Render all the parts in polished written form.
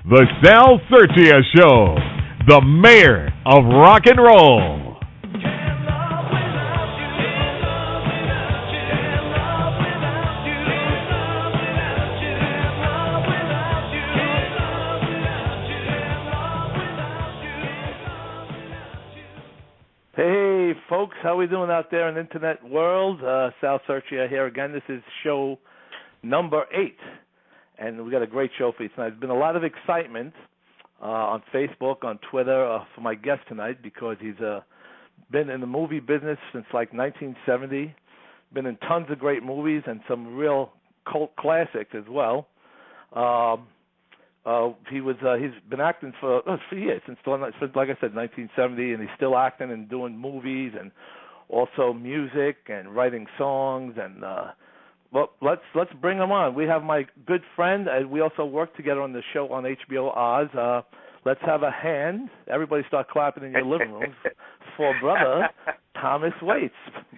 The Sal Sirchia Show, the mayor of rock and roll. Hey, folks, how we doing out there in the internet world? Sal Sirchia here again. This is show number 8, and we got a great show for you tonight. There's been a lot of excitement on Facebook, on Twitter for my guest tonight because he's been in the movie business since like 1970, been in tons of great movies and some real cult classics as well. He's been acting for years, since like I said, 1970, and he's still acting and doing movies and also music and writing songs. And well, let's bring him on. We have my good friend, and we also work together on the show on HBO Oz. Let's have a hand. Everybody start clapping in your living rooms for brother Thomas Waits.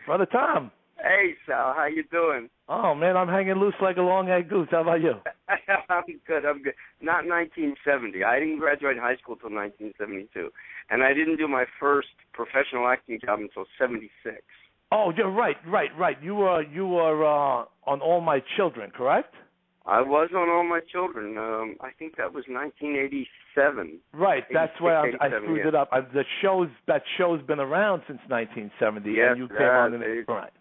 Brother Tom. Hey, Sal, how you doing? Oh, man, I'm hanging loose like a long-egged goose. How about you? I'm good. Not 1970. I didn't graduate high school until 1972. And I didn't do my first professional acting job until 76. Oh, you're right. You were on All My Children, correct? I was on All My Children. I think that was 1987. Right, that's why I screwed it up. That show's been around since 1970, yes, and you came on in it. Right.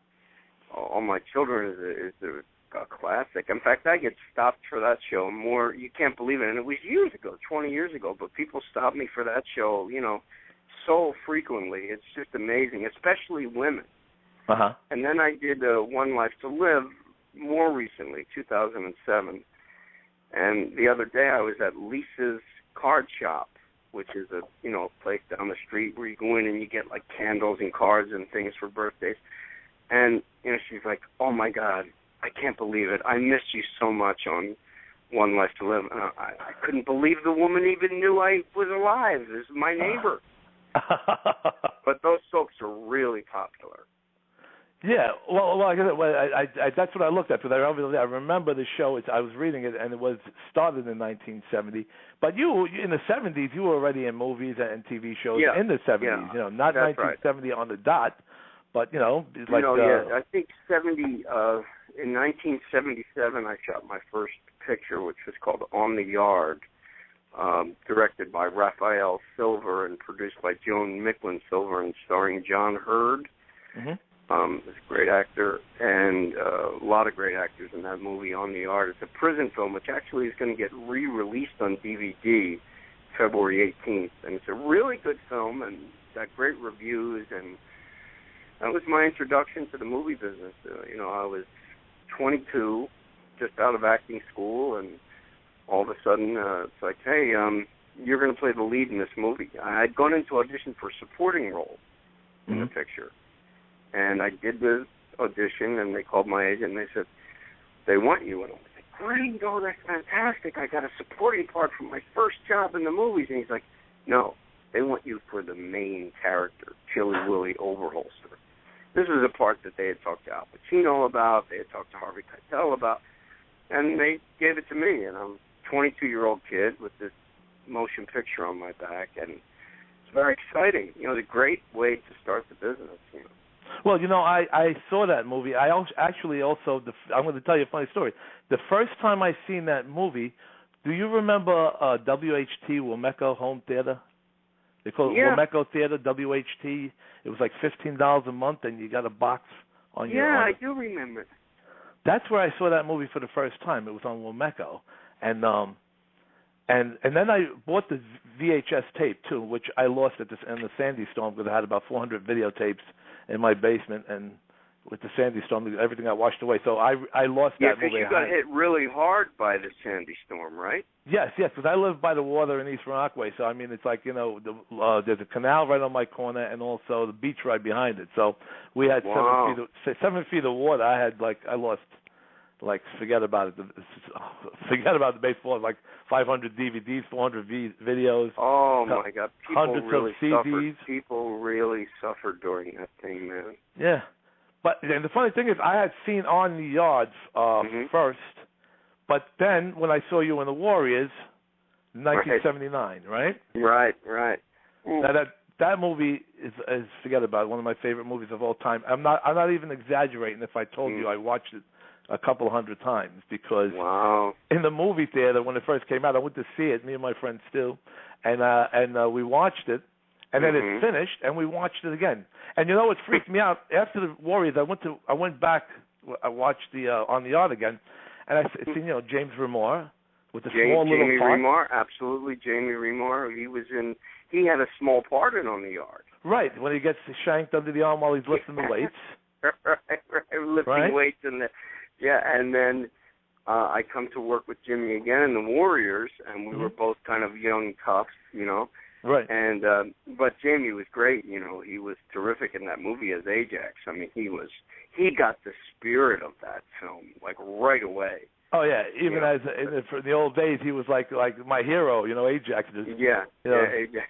All My Children is a classic. In fact, I get stopped for that show more. You can't believe it. And it was years ago, 20 years ago, but people stop me for that show, so frequently. It's just amazing, especially women. Uh-huh. And then I did One Life to Live more recently, 2007. And the other day I was at Lisa's Card Shop, which is a place down the street where you go in and you get like candles and cards and things for birthdays. And she's like, "Oh my God, I can't believe it! I missed you so much on One Life to Live." And I couldn't believe the woman even knew I was alive. This is my neighbor. But those soaps are really popular. Yeah, well, like I said, that's what I looked at. Because I remember the show. I was reading it, and it was started in 1970. But you, in the 70s, you were already in movies and TV shows in the 70s. Yeah, not that's 1970 right. on the dot, but like. I think 70. In 1977, I shot my first picture, which was called On the Yard, directed by Raphael Silver and produced by Joan Micklin Silver and starring John Hurd. Mm-hmm. He's a great actor, and a lot of great actors in that movie, On the Yard. It's a prison film, which actually is going to get re-released on DVD February 18th. And it's a really good film, and got great reviews, and that was my introduction to the movie business. I was 22, just out of acting school, and all of a sudden it's like, hey, you're going to play the lead in this movie. I'd gone into audition for a supporting role in the picture. And I did the audition, and they called my agent, and they said, they want you. And I was like, great, oh, that's fantastic. I got a supporting part for my first job in the movies. And he's like, no, they want you for the main character, Chilly Willy Overholster. This is a part that they had talked to Al Pacino about, they had talked to Harvey Keitel about, and they gave it to me. And I'm a 22-year-old kid with this motion picture on my back, and it's very exciting. It's a great way to start the business, Well, I saw that movie. I actually also, I'm going to tell you a funny story. The first time I seen that movie, do you remember WHT, Womeco Home Theater? They call it Womeco Theater, WHT. It was like $15 a month, and you got a box on your... Yeah, I do remember. That's where I saw that movie for the first time. It was on Womeco. And then I bought the VHS tape, too, which I lost in the Sandy Storm because I had about 400 videotapes in my basement, and with the Sandy Storm, everything got washed away. So I lost that movie. Yeah, because you got hit really hard by the Sandy Storm, right? Yes, because I live by the water in East Rockaway. So, I mean, it's like, there's a canal right on my corner and also the beach right behind it. So we had 7 feet of water. I lost, forget about it. Forget about the baseball, like 500 DVDs, 400 videos. Oh, my God. Hundreds of CDs. People really suffered during that thing, man. Yeah. But and the funny thing is, I had seen On the Yards first, but then when I saw you in the Warriors, 1979, right? Right. Now that movie is forget about it, one of my favorite movies of all time. I'm not even exaggerating if I told you I watched it a couple hundred times, because in the movie theater when it first came out, I went to see it, me and my friend Stu, and we watched it, and then it finished, and we watched it again. And you know what freaked me out? After the Warriors, I went back, I watched the On the Yard again, and I seen James Remar with the small little part. Jamie Remar, absolutely, Jamie Remar. He had a small part in On the Yard. Right, when he gets shanked under the arm while he's lifting the weights. Lifting weights and then I come to work with Jimmy again in the Warriors, and we were both kind of young toughs, Right. And but Jamie was great, he was terrific in that movie as Ajax. I mean, he got the spirit of that film like right away. Oh yeah, even as in the old days, he was like my hero, Ajax. Ajax.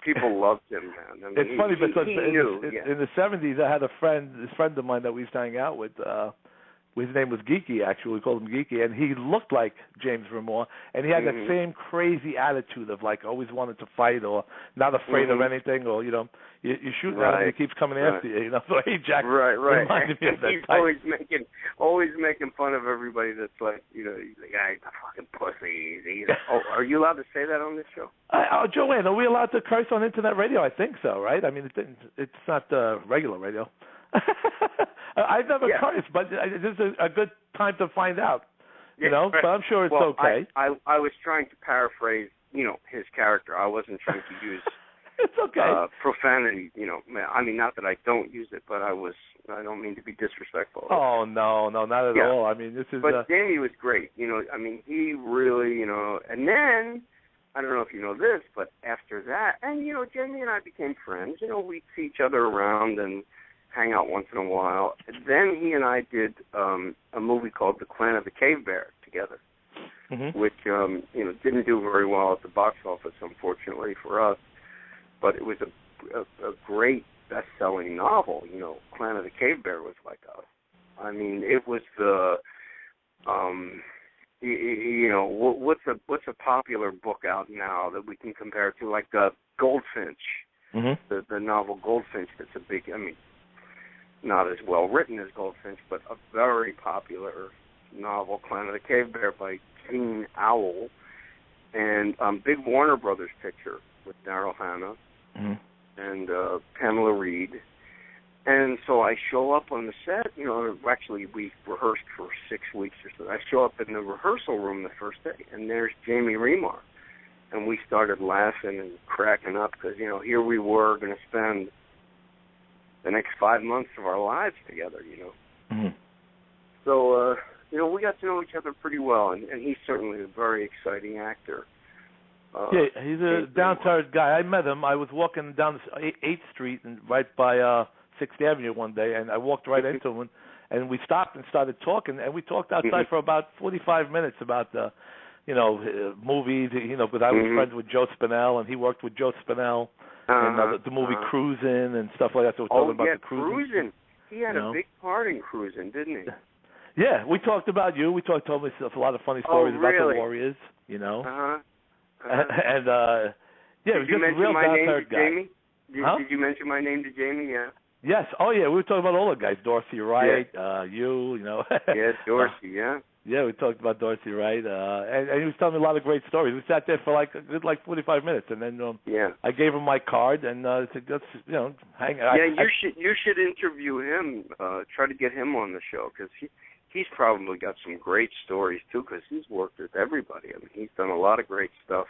People loved him, man. I mean, it's funny because in the 70s, I had a friend of mine that we used to hang out with. His name was Geeky, actually. We called him Geeky, and he looked like James Remar, and he had that same crazy attitude of like always wanted to fight or not afraid of anything, or you shoot at him and he keeps coming after you. So Ajax reminded me of that He's type. always making fun of everybody that's like, he's like, he's a fucking pussy. Are you allowed to say that on this show? Joanne, are we allowed to curse on internet radio? I think so, right? I mean, it's not regular radio. I've never cursed, but this is a good time to find out. But I'm sure it's okay. I was trying to paraphrase, his character. I wasn't trying to use it's okay. Profanity. I mean, not that I don't use it, but I don't mean to be disrespectful. Oh no, not at all. I mean, this is. But Jamie was great. I mean, he really, and then. I don't know if you know this, but after that, and Jamie and I became friends. We'd see each other around and hang out once in a while. And then he and I did a movie called The Clan of the Cave Bear together, which didn't do very well at the box office, unfortunately for us. But it was a great best-selling novel. Clan of the Cave Bear was like it was the what's a popular book out now that we can compare to, like Goldfinch, the novel Goldfinch. That's a big, not as well written as Goldfinch, but a very popular novel, Clan of the Cave Bear by King Owl, and big Warner Brothers picture with Daryl Hannah and Pamela Reed. And so I show up on the set, actually we rehearsed for 6 weeks or so. I show up in the rehearsal room the first day, and there's Jamie Remar. And we started laughing and cracking up because, here we were going to spend the next 5 months of our lives together, So, we got to know each other pretty well, and he's certainly a very exciting actor. He's a down-to-earth guy. I met him. I was walking down 8th Street and right by 6th Avenue one day, and I walked right into him, and we stopped and started talking, and we talked outside for about 45 minutes about the, movies, because I was friends with Joe Spinell, and he worked with Joe Spinell, and the movie Cruisin' and stuff like that, so we're talking about the Cruisin'. He had a big part in Cruisin', didn't he? Yeah, we talked about you. We told me a lot of funny stories about the Warriors, And, did you mention my name to Jamie? Did you mention my name to Jamie? Yeah. Yes. Oh, yeah. We were talking about all the guys. Dorsey Wright, you. Yes, Dorsey. Yeah. Yeah, we talked about Dorsey Wright, and he was telling me a lot of great stories. We sat there for a good 45 minutes, and then I gave him my card, and said, "Let's hang." You should interview him. Try to get him on the show because he's probably got some great stories too, because he's worked with everybody. I mean, he's done a lot of great stuff,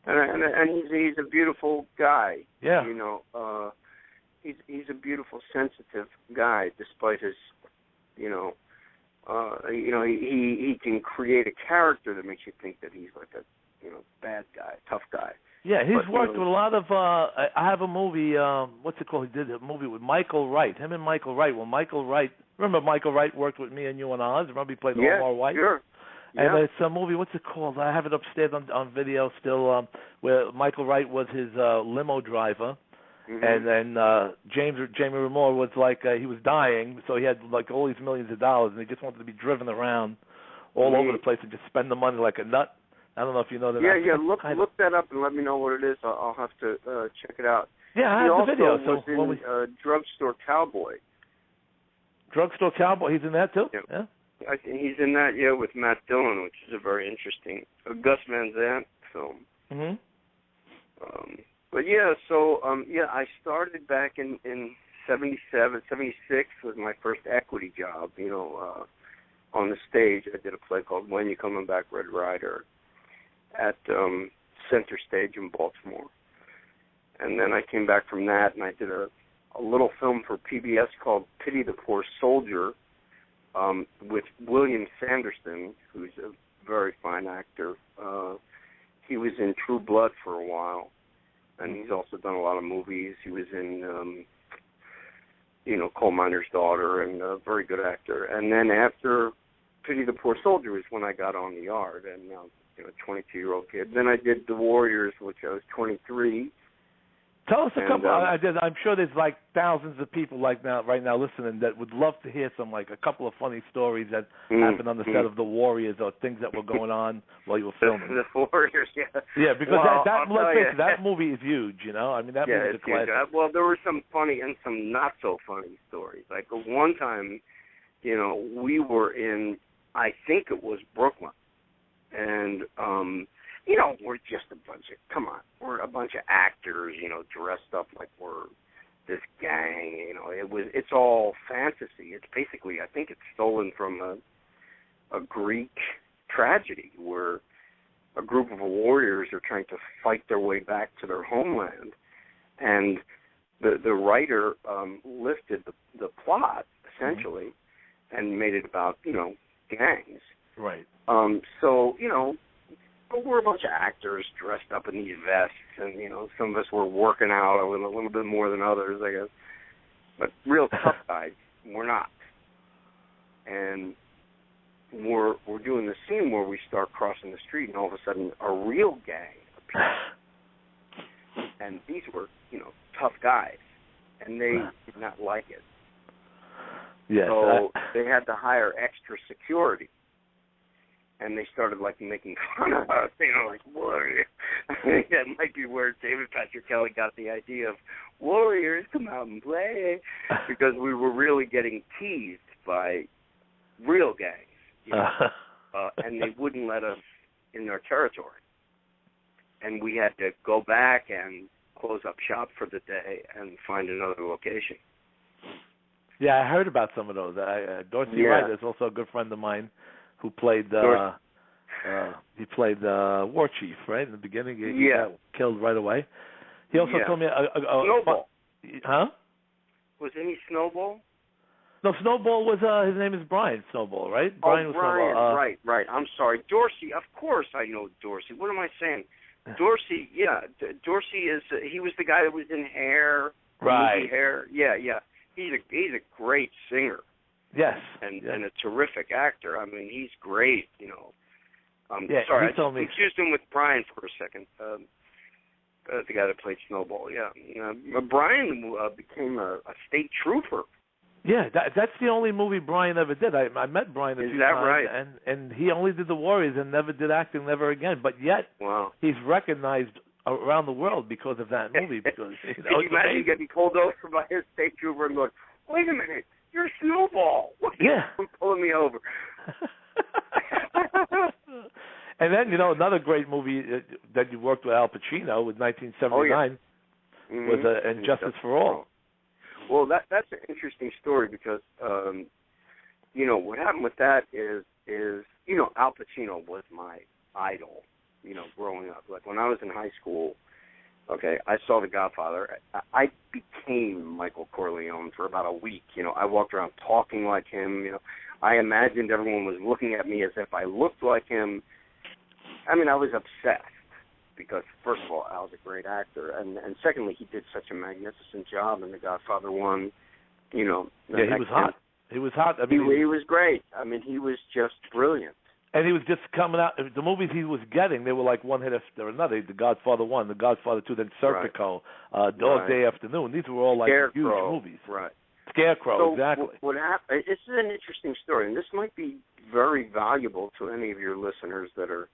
and he's a beautiful guy. Yeah. He's a beautiful, sensitive guy, despite his, he can create a character that makes you think that he's like a, bad guy, tough guy. Yeah, he's worked with a lot of. I have a movie. What's it called? He did a movie with Michael Wright. Him and Michael Wright. Well, Michael Wright. Remember, Michael Wright worked with me and you on Oz. Remember, he played Omar White. Sure. Yeah. And it's a movie. What's it called? I have it upstairs on video still. Where Michael Wright was his limo driver. And then Jamie Remar was like he was dying, so he had like all these millions of dollars, and he just wanted to be driven around all over the place and just spend the money like a nut. I don't know if you know that. Yeah. Look that up and let me know what it is. I'll have to check it out. Yeah, I have the video. He also was in Drugstore Cowboy. Drugstore Cowboy. He's in that too. Yeah. I think he's in that. Yeah, with Matt Dillon, which is a very interesting Gus Van Sant film. Mhm. But yeah, so I started back in 77, 76 was my first equity job. On the stage, I did a play called When You Coming Back, Red Rider, at Center Stage in Baltimore. And then I came back from that, and I did a little film for PBS called Pity the Poor Soldier, with William Sanderson, who's a very fine actor. He was in True Blood for a while, and he's also done a lot of movies. He was in, Coal Miner's Daughter, and a very good actor. And then after Pity the Poor Soldier is when I got on the yard, and a 22-year-old kid. Then I did The Warriors, which I was 23. Tell us a couple. I'm sure there's like thousands of people right now listening that would love to hear a couple of funny stories that happened on the set of The Warriors or things that were going on while you were filming. The Warriors, yeah. Yeah, because that movie is huge. That movie is a classic. Well, there were some funny and some not so funny stories. Like one time, we were in, I think it was Brooklyn, and we're just we're a bunch of actors, dressed up like we're this gang, it's all fantasy. It's basically, I think it's stolen from a Greek tragedy where a group of warriors are trying to fight their way back to their homeland. And the writer lifted the plot, essentially, and made it about, gangs. Right. So, we're a bunch of actors dressed up in these vests, and some of us were working out a little bit more than others, I guess. But real tough guys, we're not. And we're doing the scene where we start crossing the street, and all of a sudden, a real gang appears. And these were, tough guys, and they did not like it. Yes, so they had to hire extra security. And they started making fun of us, warriors. I think that might be where David Patrick Kelly got the idea of warriors come out and play, because we were really getting teased by real gangs, and they wouldn't let us in their territory, and we had to go back and close up shop for the day and find another location. Yeah, I heard about some of those. Dorsey Wright is also a good friend of mine, who played he played War Chief, right? In the beginning, he got killed right away. He also told me Snowball. Huh? Was any Snowball? No, Snowball was his name is Brian Snowball, right? Brian was Snowball. Right. I'm sorry, Dorsey. Of course, I know Dorsey. What am I saying? Dorsey. Yeah, Dorsey is. He was the guy that was in Hair. Right. Hair. Yeah. He's a great singer. Yes. And a terrific actor. I mean, he's great, sorry, I confused him with Brian for a second. The guy that played Snowball, Brian became a state trooper. Yeah, that's the only movie Brian ever did. I met Brian a few times. Is that right? And he only did The Warriors and never did acting, never again. But yet, he's recognized around the world because of that movie. Because Can you imagine getting pulled over by a state trooper and going, wait a minute, you're Snowball. Yeah. Pulling me over. And then, another great movie that you worked with Al Pacino with 1979 was And Justice for All. Well, that's an interesting story because, what happened with that is Al Pacino was my idol, growing up. Like when I was in high school, I saw The Godfather. I became Michael Corleone for about a week. I walked around talking like him. I imagined everyone was looking at me as if I looked like him. I mean, I was obsessed because, first of all, Al's a great actor, and secondly, he did such a magnificent job in The Godfather 1. He was hot. He was hot. I mean, he was great. I mean, he was just brilliant. And he was just coming out. The movies he was getting, they were like one hit after another. The Godfather 1, The Godfather 2, then Serpico, Dog Day Afternoon. These were all like huge movies. Right. Scarecrow, so exactly. What happened? This is an interesting story, and this might be very valuable to any of your listeners that are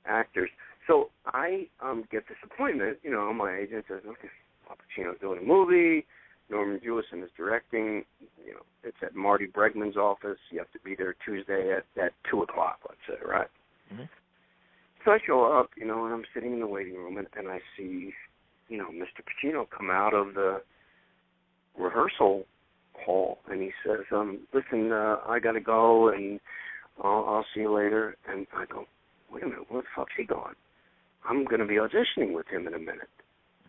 actors. So I get this appointment. My agent says, okay, Al Pacino's doing a movie. Norman Jewison is directing. It's at Marty Bregman's office. You have to be there Tuesday at 2 o'clock, let's say, right? Mm-hmm. So I show up, and I'm sitting in the waiting room, and I see, Mr. Pacino come out of the rehearsal hall, and he says, listen, I got to go, and I'll see you later. And I go, wait a minute, where the fuck's he going? I'm going to be auditioning with him in a minute.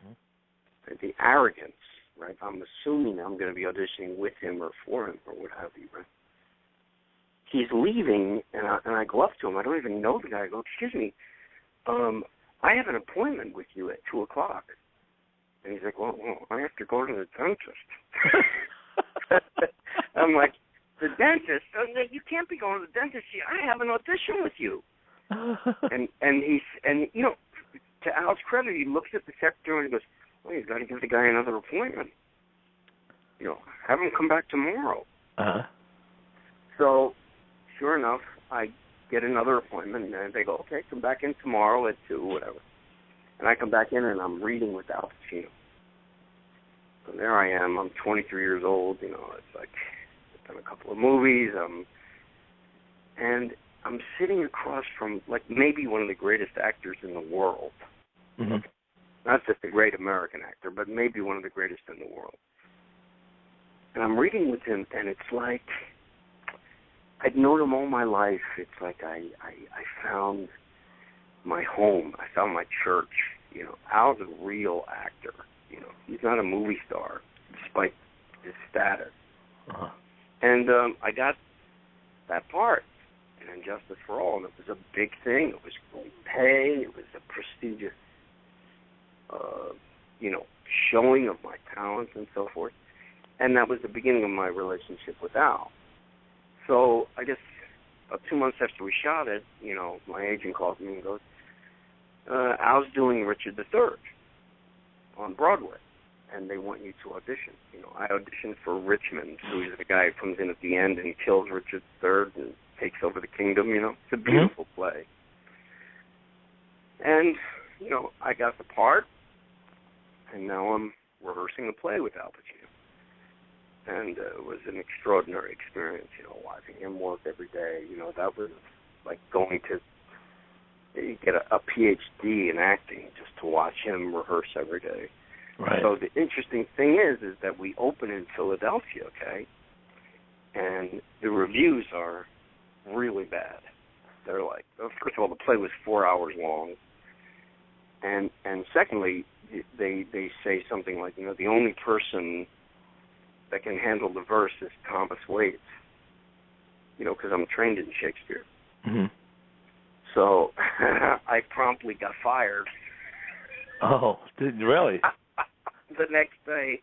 Mm-hmm. The arrogance, right? I'm assuming I'm going to be auditioning with him or for him or what have you, right? He's leaving, and I go up to him. I don't even know the guy. I go, excuse me, I have an appointment with you at 2 o'clock. And he's like, well, I have to go to the dentist. I'm like, the dentist? You can't be going to the dentist. I have an audition with you. and to Al's credit, he looks at the secretary and he goes, well, you've got to give the guy another appointment. Have him come back tomorrow. Uh-huh. So, sure enough, I get another appointment, and they go, okay, come back in tomorrow at 2, whatever. And I come back in, and I'm reading with Al Pacino. So there I am. I'm 23 years old. It's like I've done a couple of movies. And I'm sitting across from, like, maybe one of the greatest actors in the world. Mm-hmm. Not just a great American actor, but maybe one of the greatest in the world. And I'm reading with him, and it's like I'd known him all my life. It's like I found my home. I found my church. Al's a real actor. He's not a movie star, despite his status. Uh-huh. And I got that part in Injustice for All, and it was a big thing. It was great pay. It was a prestigious, showing of my talents and so forth. And that was the beginning of my relationship with Al. So I guess about 2 months after we shot it, my agent calls me and goes, Al's doing Richard III on Broadway, and they want you to audition. I auditioned for Richmond, who is the guy who comes in at the end and kills Richard III and takes over the kingdom. It's a beautiful play. And, I got the part, and now I'm rehearsing the play with Al Pacino. And it was an extraordinary experience, watching him work every day. That was like going to get a PhD in acting just to watch him rehearse every day. Right. So the interesting thing is that we open in Philadelphia, okay? And the reviews are really bad. They're like, first of all, the play was 4 hours long. And secondly, they say something like, the only person that can handle the verse is Thomas Waits, because I'm trained in Shakespeare. Mm-hmm. So I promptly got fired. Oh, really? The next day,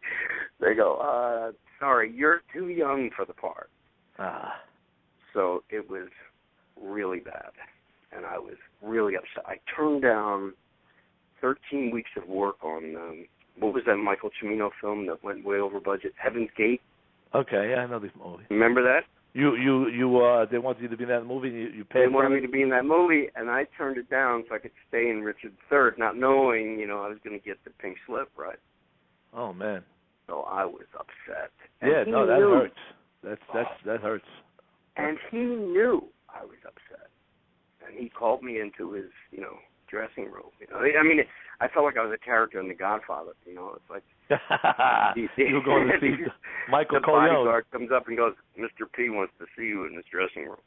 they go, sorry, you're too young for the part. So it was really bad, and I was really upset. I turned down 13 weeks of work on what was that Michael Cimino film that went way over budget? Heaven's Gate. Okay, yeah, I know this movie. Remember that? You they wanted you to be in that movie. You paid. They wanted me to be in that movie, and I turned it down so I could stay in Richard III, not knowing, I was going to get the pink slip, right? Oh man. So I was upset. And that hurts. That hurts. And he knew I was upset, and he called me into his, dressing room. I mean, I felt like I was a character in The Godfather. It's like you were going to see Michael Corleone. The bodyguard comes up and goes, "Mr. P wants to see you in his dressing room."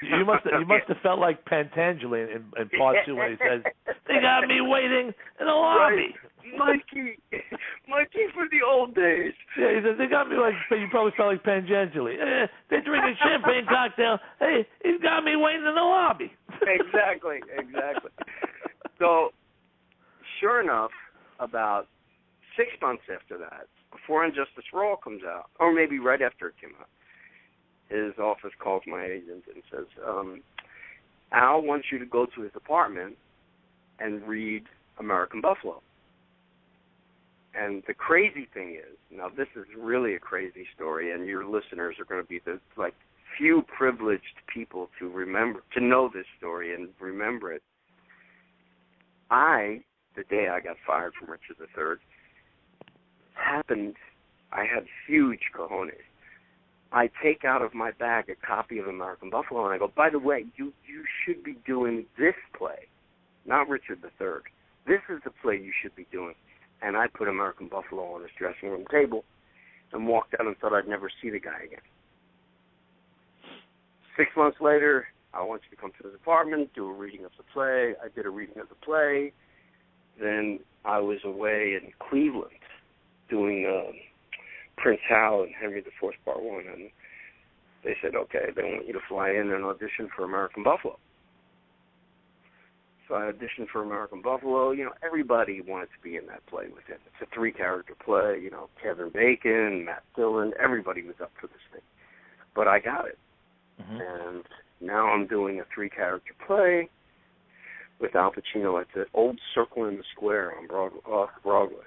You must have felt like Pantangeli in part 2 when he says, "They got me waiting in the lobby." Right. Mikey for the old days. Yeah, he says they got me like. You probably felt like Pantangeli. They're drinking champagne cocktail. Hey, he's got me waiting in the lobby. Exactly. So, sure enough, about 6 months after that, before Injustice for All comes out, or maybe right after it came out, his office calls my agent and says, Al wants you to go to his apartment and read American Buffalo. And the crazy thing is, now this is really a crazy story, and your listeners are going to be the few privileged people to know this story and remember it. the day I got fired from Richard III, I had huge cojones. I take out of my bag a copy of American Buffalo, and I go, by the way, you should be doing this play, not Richard III. This is the play you should be doing. And I put American Buffalo on his dressing room table and walked out and thought I'd never see the guy again. 6 months later, I want you to come to his apartment, do a reading of the play. I did a reading of the play. Then I was away in Cleveland doing Prince Hal and Henry IV Part 1, and they said, okay, they want you to fly in and audition for American Buffalo. So I auditioned for American Buffalo. You know, everybody wanted to be in that play with him. It's a 3-character play. You know, Kevin Bacon, Matt Dillon, everybody was up for this thing. But I got it. Mm-hmm. And now I'm doing a 3-character play with Al Pacino at the old Circle in the Square on Broadway.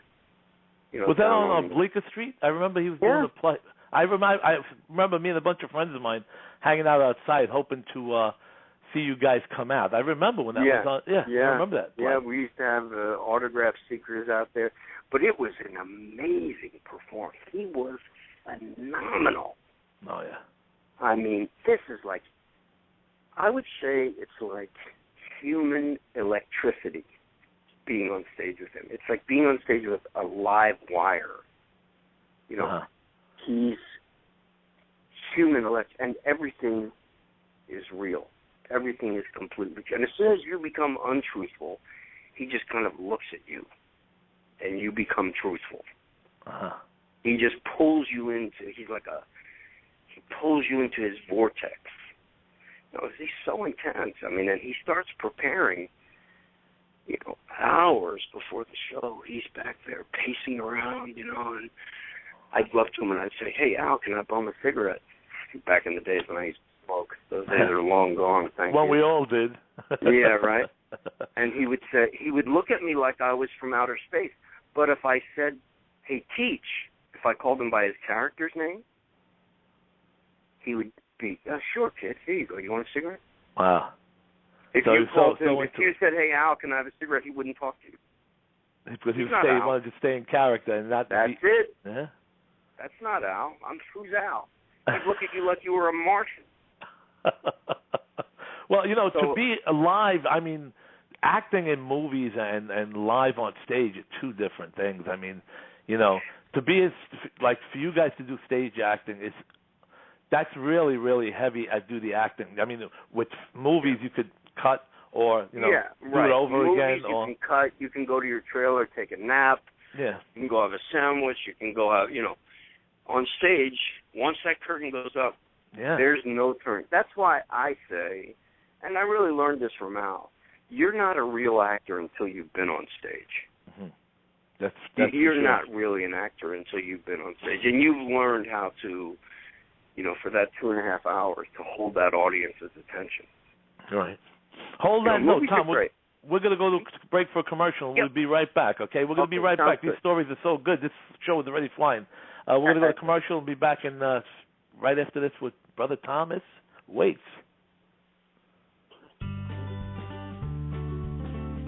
You know, was that on Bleecker Street? I remember he was doing the play. I remember me and a bunch of friends of mine hanging out outside hoping to see you guys come out. I remember when that was on. Yeah, I remember that play. Yeah, we used to have autograph seekers out there. But it was an amazing performance. He was phenomenal. Oh, yeah. I mean, this is like, I would say it's like human electricity being on stage with him. It's like being on stage with a live wire. You know, he's human and everything is real. Everything is completely true. And as soon as you become untruthful, he just kind of looks at you, and you become truthful. He just pulls you into, he pulls you into his vortex. You know, he's so intense. I mean, and he starts preparing, you know, hours before the show. He's back there pacing around, you know, and I'd go up to him and I'd say, hey, Al, can I bum a cigarette? Back in the days when I used to smoke. Those days are long gone, thank you. Well, we all did. Yeah, right? And he would look at me like I was from outer space. But if I said, hey, Teach, if I called him by his character's name, he would be, sure, kid, here you go. You want a cigarette? Wow. If you said, hey, Al, can I have a cigarette, he wouldn't talk to you. Because he wanted to stay in character and not That's it. Yeah? That's not Al. Who's Al? He'd look at you like you were a Martian. Well, you know, to be alive, I mean, acting in movies and live on stage are two different things. I mean, you know, to be like for you guys to do stage acting that's really, really heavy duty acting. I mean, with movies you could cut or do it over movies, again. You can cut. You can go to your trailer, take a nap. Yeah. You can go have a sandwich. You can go have, you know, on stage. Once that curtain goes up, there's no turn. That's why I say, and I really learned this from Al, you're not a real actor until you've been on stage. Mm-hmm. You're not really an actor until you've been on stage. And you've learned how to, you know, for that 2.5 hours to hold that audience's attention. Right. Hold that note, Tom. We're going to go to break for a commercial, and we'll be right back, okay? We're going to be right back. These stories are so good. This show is already flying. We're going to go to commercial and be back in right after this with Brother Thomas Waits.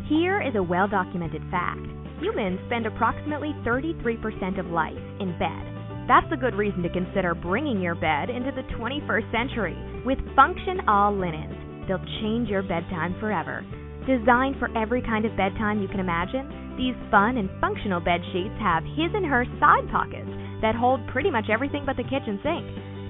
Here is a well-documented fact. Humans spend approximately 33% of life in bed. That's a good reason to consider bringing your bed into the 21st century. With Function All Linens, they'll change your bedtime forever. Designed for every kind of bedtime you can imagine, these fun and functional bed sheets have his and her side pockets that hold pretty much everything but the kitchen sink.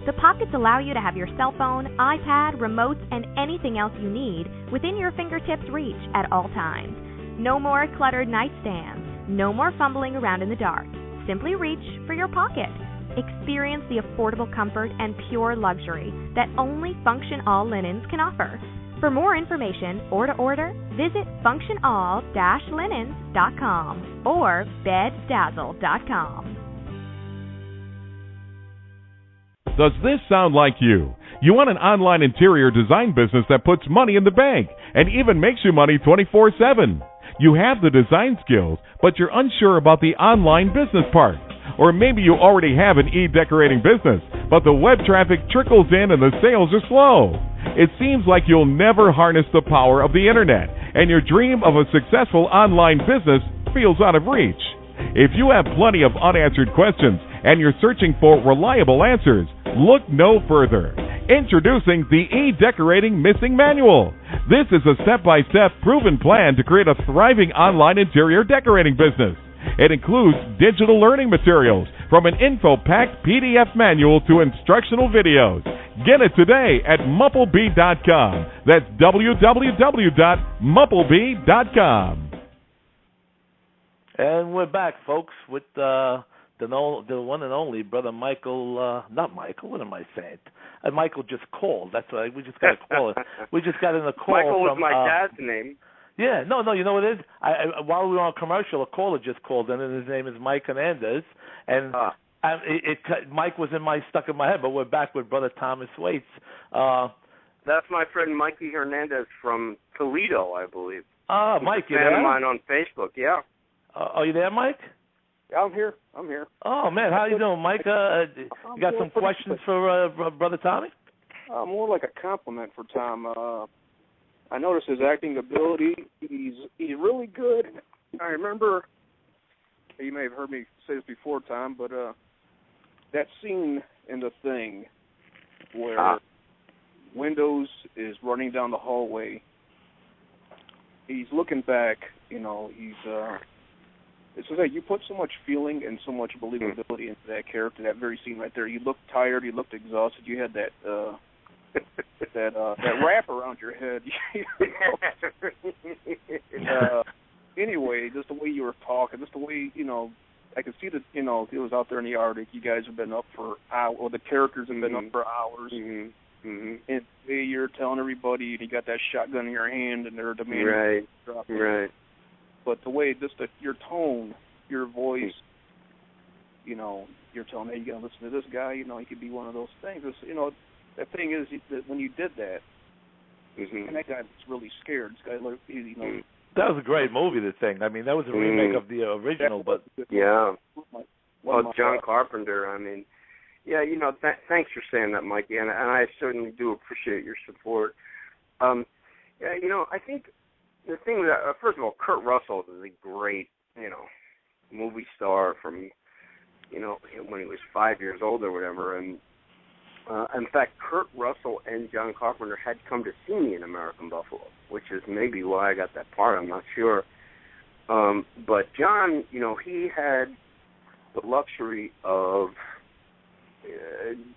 The pockets allow you to have your cell phone, iPad, remotes, and anything else you need within your fingertips' reach at all times. No more cluttered nightstands. No more fumbling around in the dark. Simply reach for your pocket. Experience the affordable comfort and pure luxury that only Function All Linens can offer. For more information or to order, visit functionall-linens.com or beddazzle.com. Does this sound like you? You want an online interior design business that puts money in the bank and even makes you money 24/7. You have the design skills, but you're unsure about the online business part. Or maybe you already have an e-decorating business, but the web traffic trickles in and the sales are slow. It seems like you'll never harness the power of the internet, and your dream of a successful online business feels out of reach. If you have plenty of unanswered questions and you're searching for reliable answers, look no further. Introducing the E-Decorating Missing Manual. This is a step-by-step proven plan to create a thriving online interior decorating business. It includes digital learning materials, from an info-packed PDF manual to instructional videos. Get it today at mupplebee.com. That's www.mupplebee.com. And we're back, folks, with the one and only brother Michael. Not Michael. What am I saying? Michael just called. That's right. We just got a call. We just got in a call. Michael was from, my dad's name. Yeah, no. You know what it is? While we were on commercial, a caller just called in, and his name is Mike Hernandez. And Mike was stuck in my head, but we're back with brother Thomas Waits. That's my friend Mikey Hernandez from Toledo, I believe. Mike, you there? Fan of mine on Facebook. Yeah. Are you there, Mike? Yeah, I'm here. Oh man, how you doing, Mike? You got some questions for brother Tommy? More like a compliment for Tom. I noticed his acting ability. He's really good. I remember, you may have heard me say this before, Tom, but that scene in The Thing where Windows is running down the hallway. He's looking back. He's. It's like you put so much feeling and so much believability into that character. That very scene right there. You looked tired. You looked exhausted. You had that. that wrap around your head. Anyway, just the way you were talking, just the way, I could see that, it was out there in the Arctic. You guys have been up for hours, or the characters have been up for hours. Mm-hmm. Mm-hmm. And you're telling everybody, and you got that shotgun in your hand, and they're demanding to drop it. Right. But the way, your tone, your voice, you're telling me, hey, you got to listen to this guy, he could be one of those things. The thing is that when you did that, and that guy was really scared. This guy, that was a great movie, The Thing. I mean, that was a remake of the original, but yeah. John Carpenter. I mean, yeah. Thanks for saying that, Mikey, and I certainly do appreciate your support. I think the thing that first of all, Kurt Russell is a great, movie star from, when he was 5 years old or whatever, and. In fact, Kurt Russell and John Carpenter had come to see me in American Buffalo, which is maybe why I got that part. I'm not sure. But John, he had the luxury of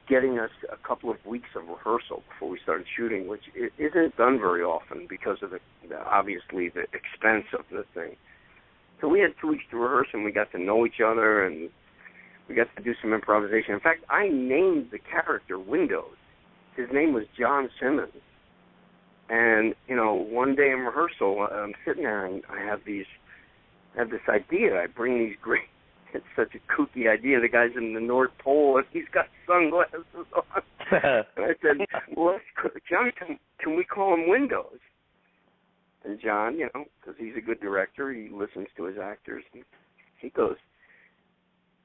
getting us a couple of weeks of rehearsal before we started shooting, which isn't done very often because of obviously the expense of the thing. So we had 2 weeks to rehearse, and we got to know each other, and we got to do some improvisation. In fact, I named the character Windows. His name was John Simmons. And, one day in rehearsal, I'm sitting there and I have this idea. I bring these great, it's such a kooky idea. The guy's in the North Pole and he's got sunglasses on. And I said, well, John, can we call him Windows? And John, because he's a good director, he listens to his actors. And he goes,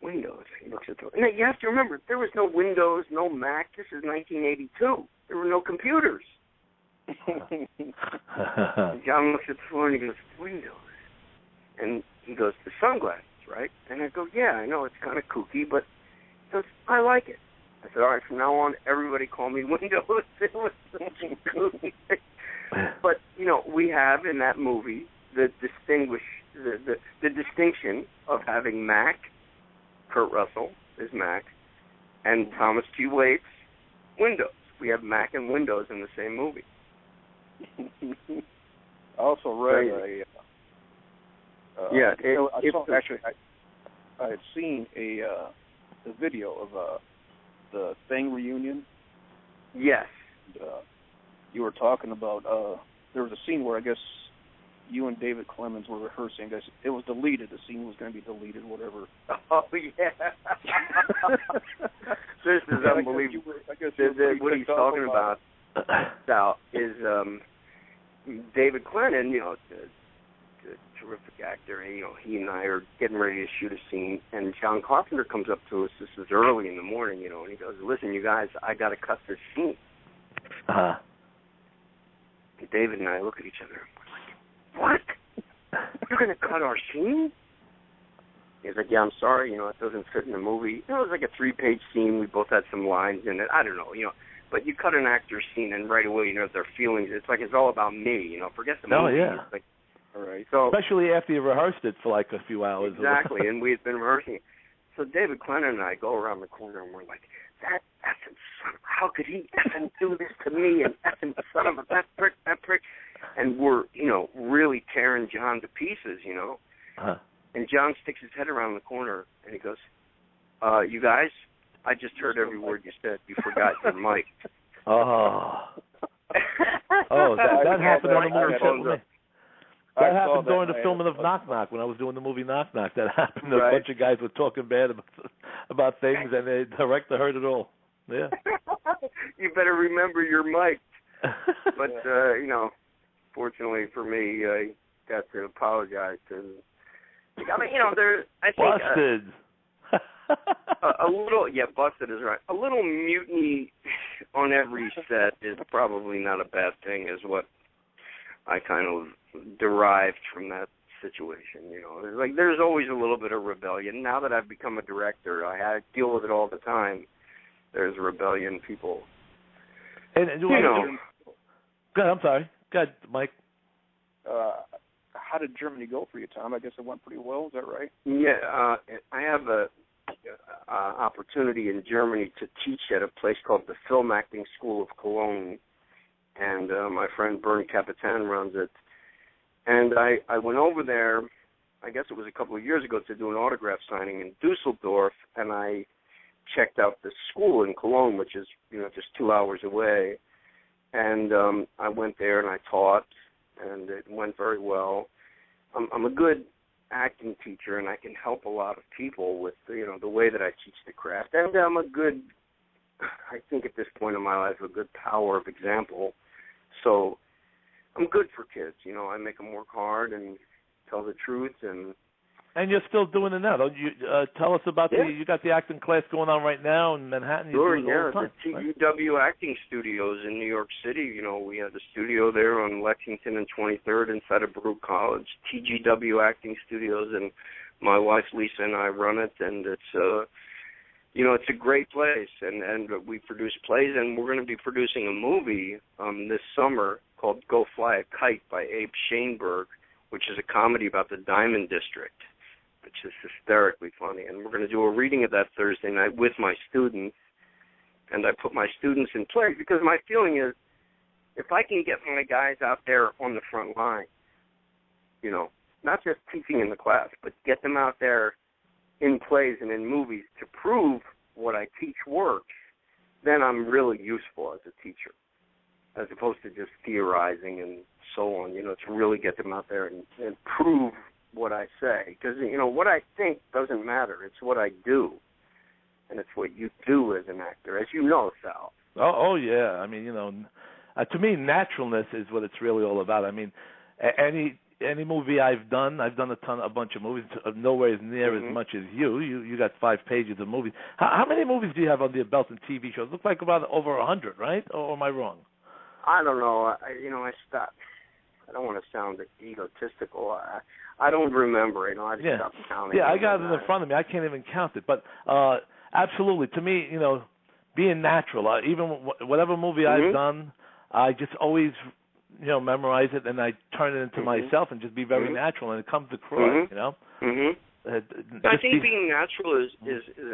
Windows. He looks at now you have to remember, there was no Windows, no Mac. This is 1982. There were no computers. And John looks at the floor and he goes, Windows. And he goes, the sunglasses, right? And I go, yeah, I know it's kind of kooky, but he goes, I like it. I said, all right, from now on, everybody call me Windows. It was such kooky. But, we have in that movie the distinction of having Mac. Kurt Russell is Mac, and Thomas G. Waits, Windows. We have Mac and Windows in the same movie. I also read I had seen a video of the Thing reunion. Yes. You were talking about, there was a scene where I guess you and David Clemens were rehearsing. It was deleted. The scene was going to be deleted, whatever. Oh, yeah. This is unbelievable. What he's talking about, Sal, is David Clemens, the terrific actor. And, he and I are getting ready to shoot a scene, and John Carpenter comes up to us. This is early in the morning, and he goes, listen, you guys, I got to cut this scene. David and I look at each other. We're like, what? You're going to cut our scene? He's like, yeah, I'm sorry, it doesn't fit in the movie. It was like a 3-page scene. We both had some lines in it. I don't know, But you cut an actor's scene, and right away, their feelings. It's like it's all about me, Forget the movie. Oh, yeah. It's like, all right. So especially after you rehearsed it for like a few hours. Exactly, and we had been rehearsing it. So David Clennon and I go around the corner, and we're like, that effing son of, how could he effing do this to me, and effing son of a, that prick. And we're, really tearing John to pieces, Uh-huh. And John sticks his head around the corner, and he goes, you guys, I just heard every word you said. You forgot your mic. Oh. That happened on the movie set. That happened during the filming of Knock Knock, when I was doing the movie Knock Knock. That happened. Right. A bunch of guys were talking bad about things, and the director heard it all. Yeah. You better remember your mic. But, fortunately for me, I got to apologize to him. I mean, I think... Busted. A little, busted is right. A little mutiny on every set is probably not a bad thing, is what I kind of derived from that situation. There's always a little bit of rebellion. Now that I've become a director, I deal with it all the time. There's rebellion, people. And Go ahead, I'm sorry. Go ahead, Mike. How did Germany go for you, Tom? I guess it went pretty well. Is that right? Yeah, I have a opportunity in Germany to teach at a place called the Film Acting School of Cologne, and my friend Bernd Capitan runs it. And I went over there, I guess it was a couple of years ago, to do an autograph signing in Dusseldorf, and I checked out the school in Cologne, which is just 2 hours away. And I went there and I taught, and it went very well. I'm a good acting teacher, and I can help a lot of people with the way that I teach the craft. And I'm I think at this point in my life, a good power of example. So I'm good for kids. I make them work hard and tell the truth. And you're still doing it now. Don't you tell us about you got the acting class going on right now in Manhattan? Sure, all the time, the TGW Acting Studios in New York City. We have a studio there on Lexington and 23rd inside of Baruch College. TGW Acting Studios, and my wife Lisa and I run it, and it's it's a great place, and we produce plays, and we're going to be producing a movie this summer called Go Fly a Kite by Abe Shainberg, which is a comedy about the Diamond District, which is hysterically funny. And we're going to do a reading of that Thursday night with my students, and I put my students in plays because my feeling is if I can get my guys out there on the front line, not just teaching in the class, but get them out there in plays and in movies to prove what I teach works, then I'm really useful as a teacher, as opposed to just theorizing and so on, to really get them out there and prove what I say. Because, what I think doesn't matter. It's what I do. And it's what you do as an actor, as you know, Sal. Oh yeah. I mean, to me, naturalness is what it's really all about. I mean, any movie I've done a bunch of movies, nowhere near as much as you. You got 5 pages of movies. How many movies do you have under your belt in TV shows? Looks like about over 100, right? Or am I wrong? I don't know. I stopped. I don't want to sound egotistical. I don't remember. I just stopped counting. Yeah, I got it in front of me. I can't even count it. But absolutely, to me, being natural. Even whatever movie I've done, I just always memorize it, and I turn it into myself and just be very natural, and it comes across, I think being natural is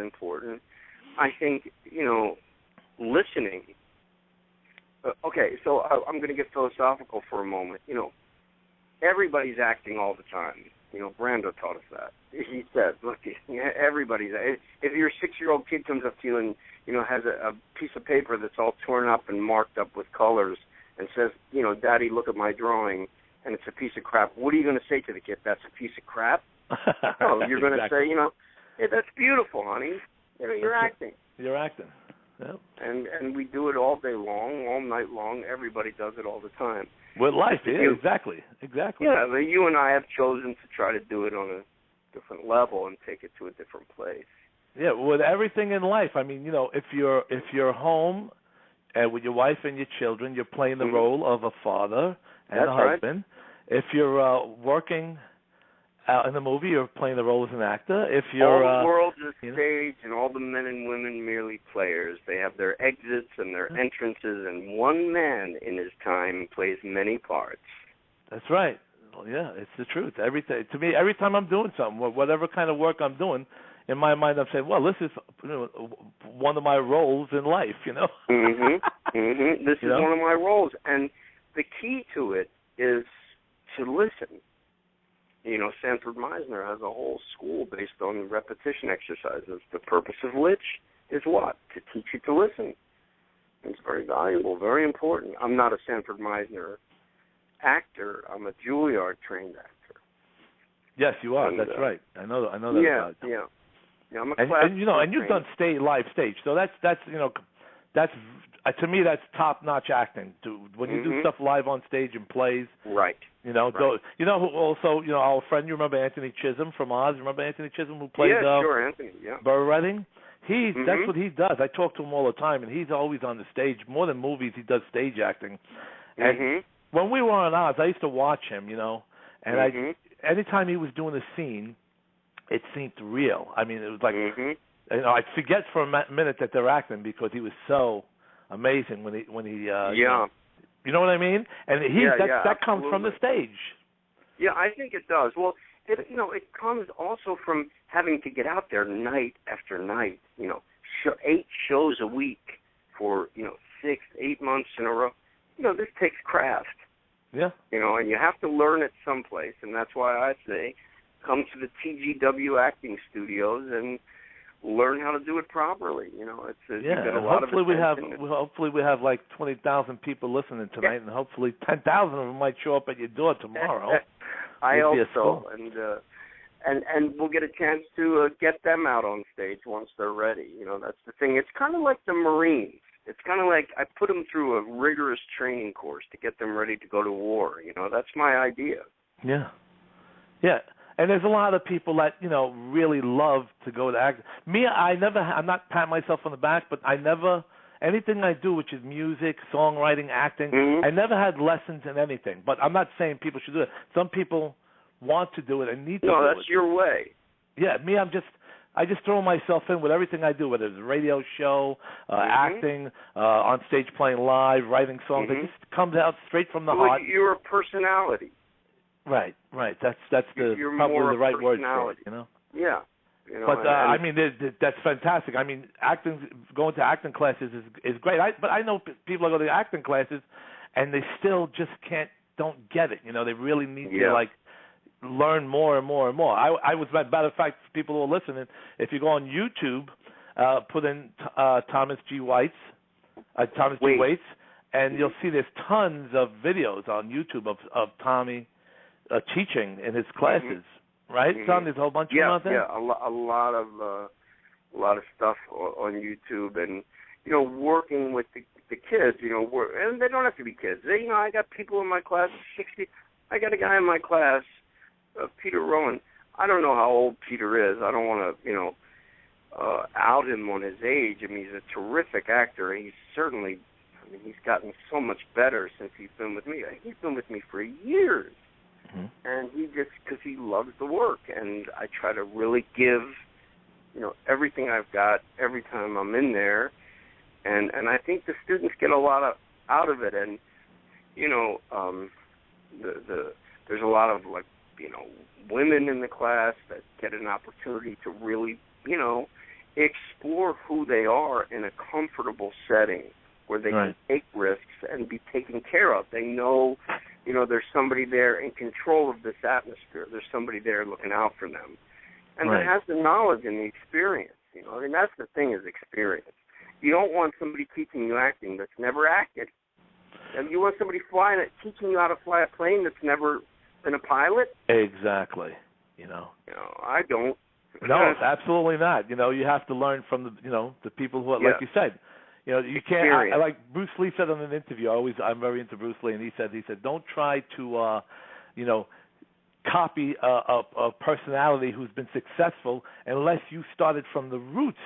important. I think, listening. Okay, so I'm going to get philosophical for a moment. Everybody's acting all the time. Brando taught us that. He said, look, everybody's. If your 6-year-old kid comes up to you and, has a piece of paper that's all torn up and marked up with colors, and says, Daddy, look at my drawing, and it's a piece of crap. What are you going to say to the kid? That's a piece of crap? No, you're going to say, hey, that's beautiful, honey. You're acting. You're acting. Yep. And we do it all day long, all night long. Everybody does it all the time. With life, exactly. Yeah, but you and I have chosen to try to do it on a different level and take it to a different place. Yeah, with everything in life. I mean, if you're home, with your wife and your children, you're playing the role of a father, and That's a husband. Right. If you're working out in the movie, you're playing the role as an actor. If you're all the world is stage, and all the men and women merely players. They have their exits and their entrances, and one man in his time plays many parts. That's right. Well, yeah, it's the truth. To me, every time I'm doing something, whatever kind of work I'm doing, in my mind I'm saying, well, this is one of my roles in life, This is one of my roles, and the key to it is to listen. Sanford Meisner has a whole school based on repetition exercises, the purpose of which is what? To teach you to listen. It's very valuable, very important. I'm not a Sanford Meisner actor. I'm a Juilliard-trained actor. Yes, you are. That's right. I know that about you. Yeah, I'm a and you've done live stage, so that's to me that's top-notch acting. When you do stuff live on stage in plays, right? Also, our friend, you remember Anthony Chisholm from Oz? Remember Anthony Chisholm who played sure, Anthony, Burr Redding? That's what he does. I talk to him all the time, and he's always on the stage. More than movies, he does stage acting. And when we were on Oz, I used to watch him, and anytime he was doing a scene, it seemed real. I mean, it was like I'd forget for a minute that they're acting because he was so amazing when he you know what I mean? And that comes from the stage. Yeah, I think it does. Well, it comes also from having to get out there night after night. 8 shows a week for 6-8 months in a row. This takes craft. Yeah. And you have to learn it someplace, and that's why I say, come to the TGW acting studios and learn how to do it properly. Hopefully we have like 20,000 people listening tonight, and hopefully 10,000 of them might show up at your door tomorrow. I hope so, and we'll get a chance to get them out on stage once they're ready. That's the thing. It's kind of like the Marines. It's kind of like I put them through a rigorous training course to get them ready to go to war. That's my idea. Yeah. Yeah. And there's a lot of people that, really love to go to act. Me, I'm not patting myself on the back, but anything I do, which is music, songwriting, acting, I never had lessons in anything. But I'm not saying people should do it. Some people want to do it and need to do it. No, that's your way. Yeah, me, I just throw myself in with everything I do, whether it's a radio show, acting, on stage playing live, writing songs. It just comes out straight from the heart. You're a personality. Right. That's probably the right word for it, Yeah. I mean, that's fantastic. I mean, going to acting classes is great. But I know people that go to acting classes, and they still just don't get it. They really need to learn more and more and more. I was, matter of fact, people who are listening, if you go on YouTube, put in Thomas G. Waits, and you'll see there's tons of videos on YouTube of Tommy teaching in his classes, right? Tom, there's a whole bunch of them out there. Yeah, a lot of stuff on YouTube, and working with the kids, and they don't have to be kids. I got people in my class 60. I got a guy in my class, Peter Rowan. I don't know how old Peter is. I don't want to, out him on his age. I mean, he's a terrific actor. He's certainly, he's gotten so much better since he's been with me. He's been with me for years. And because he loves the work, and I try to really give, everything I've got every time I'm in there, and I think the students get a lot out of it, and there's a lot of women in the class that get an opportunity to really explore who they are in a comfortable setting where they can take risks and be taken care of. They know. There's somebody there in control of this atmosphere. There's somebody there looking out for them. And that has the knowledge and the experience. That's the thing is experience. You don't want somebody teaching you acting that's never acted. And you want somebody teaching you how to fly a plane that's never been a pilot? Exactly. I don't. No, absolutely not. You have to learn from the people who, like you said, you can't. Like Bruce Lee said in an interview. I'm very into Bruce Lee, and he said, don't try to, copy a personality who's been successful unless you started from the roots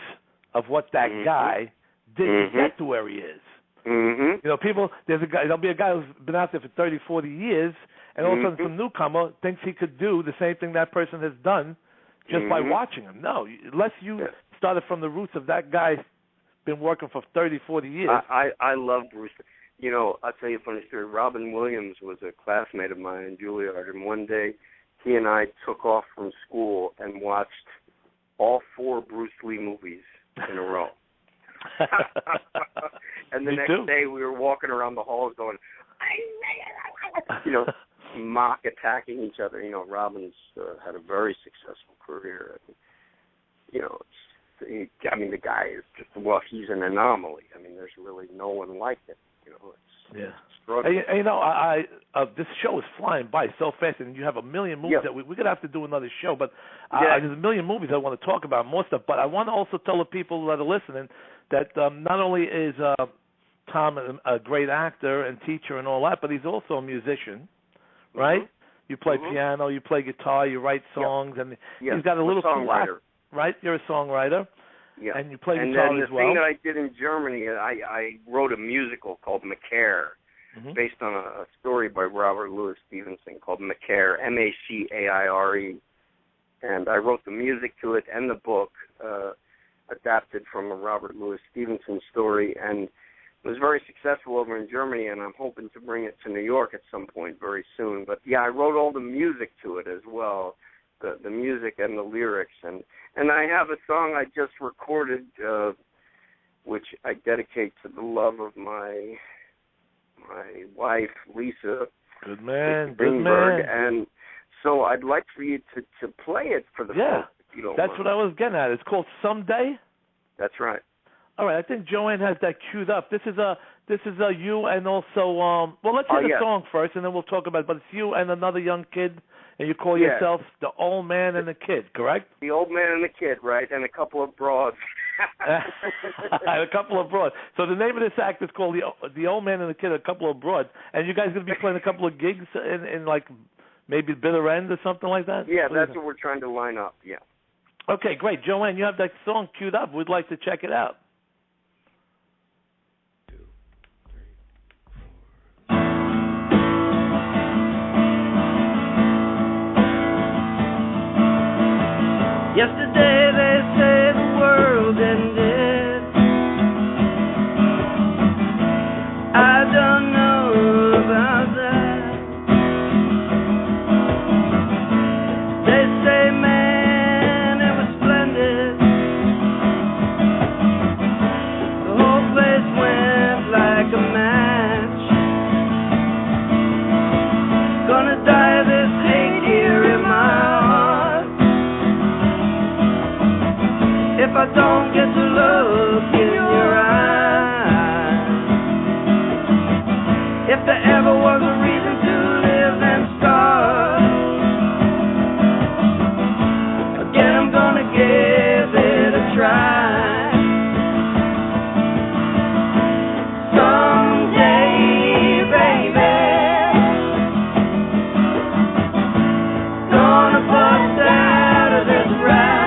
of what that guy did to get to where he is. Mm-hmm. You know, there'll be a guy who's been out there for 30, 40 years, and all of a sudden some newcomer thinks he could do the same thing that person has done just by watching him. No, unless you started from the roots of that guy been working for 30, 40 years. I love Bruce. You know, I'll tell you a funny story. Robin Williams was a classmate of mine in Juilliard, and one day he and I took off from school and watched all 4 Bruce Lee movies in a row. And the next day we were walking around the halls going, you know, mock attacking each other. You know, Robin's had a very successful career. And, you know, the guy is just, well, he's an anomaly. I mean, there's really no one like him. You know, it's extraordinary. And, you know, this show is flying by so fast, and you have a million movies that we're going to have to do another show, but there's a million movies I want to talk about, more stuff, but I want to also tell the people that are listening that not only is Tom a great actor and teacher and all that, but he's also a musician, right? You play piano, you play guitar, you write songs, and he's got a little songwriter. Right? You're a songwriter. Yeah. And you play guitar as well. And then the thing that I did in Germany, I wrote a musical called Macaire, based on a story by Robert Louis Stevenson called Macaire, Macaire. And I wrote the music to it and the book, adapted from a Robert Louis Stevenson story, and it was very successful over in Germany, and I'm hoping to bring it to New York at some point very soon. But, yeah, I wrote all the music to it as well. The music and the lyrics, and I have a song I just recorded, which I dedicate to the love of my wife, Lisa. Good man, and so I'd like for you to play it for the folks, if you don't mind. What I was getting at. It's called Someday. That's right. All right, I think Joanne has that queued up. This is you and also well, let's hear the song first, and then we'll talk about it. But it's you and another young kid. And you call yourself the old man and the kid, correct? The old man and the kid, right, and a couple of broads. A couple of broads. So the name of this act is called the old man and the kid, a couple of broads. And you guys going to be playing a couple of gigs in like maybe Bitter End or something like that? Yeah, that's what we're trying to line up, yeah. Okay, great. Joanne, you have that song queued up. We'd like to check it out. Yesterday they say the world ended. I don't know about that. They say, man, it was splendid. The whole place went like a match. Gonna die this hate here in my heart. If I don't get to look in your eyes, if there ever was a reason to live and start, again I'm gonna give it a try. Someday, baby, gonna bust out of this rap.